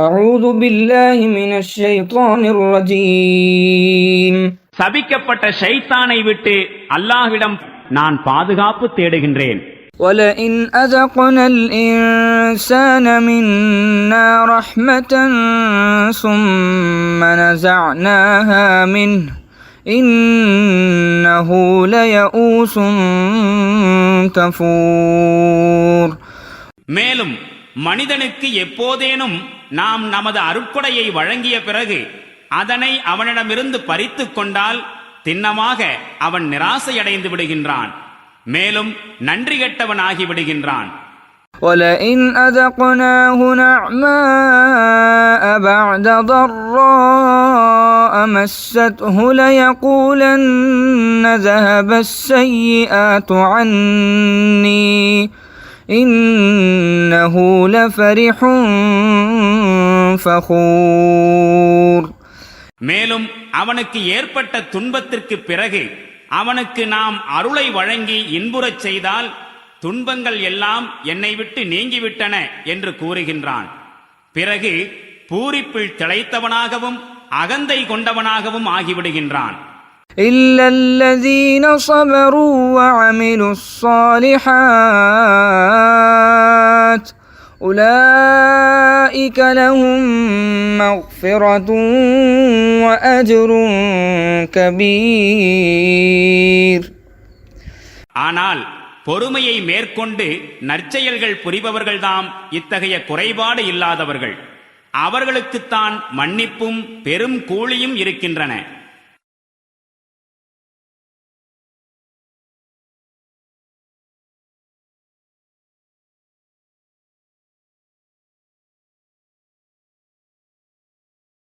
أعوذ بالله من الشيطان الرجيم. சபிக்கப்பட்ட ஷைத்தானை விட்டு அல்லாஹ்விடம் நான் பாதுகாப்பு தேடுகின்றேன். ولئن أذقنا الإنسان منا رحمة ثم نزعناها منه إنه ليئوس كفور. மேலும் மனிதனுக்கு எப்போதேனும் நாம் நமது அருட்கொடையை வழங்கிய பிறகு அதனை அவனிடமிருந்து பறித்துக் கொண்டால் திண்ணமாக அவன் நிராசையடைந்து விடுகின்றான், மேலும் நன்றி கெட்டவனாகி விடுகின்றான். وَلَئِنْ أَذَقْنَاهُ نَعْمَاءَ بَعْدَ ضَرَّاءَ مَسَّتْهُ لَيَقُولَنَّ ذَهَبَ السَّيِّئَاتُ عَنِّي إِنَّهُ لَفَرِحٌ فَخُورٌ. மேலும் அவனுக்கு ஏற்பட்ட துன்பத்திற்கு பிறகு அவனுக்கு நாம் அருளை வழங்கி இன்புறச் செய்தால் துன்பங்கள் எல்லாம் என்னை விட்டு நீங்கிவிட்டன என்று கூறுகின்றான். பிறகு பூரிப்பில் திளைத்தவனாகவும் அகந்தை கொண்டவனாகவும் ஆகிவிடுகின்றான். إِلَّا الَّذِينَ صَبَرُوا وَعَمِلُوا الصَّالِحَاتِ أُولَئِكَ لَهُم مَّغْفِرَةٌ وَأَجْرٌ كَبِيرٌ. ஆனால் பொறுமையை மேற்கொண்டு நற்செயல்கள் புரிபவர்கள்தாம் இத்தகைய குறைபாடு இல்லாதவர்கள். அவர்களுக்குத்தான் மன்னிப்பும் பெரும் கூலியும் இருக்கின்றன.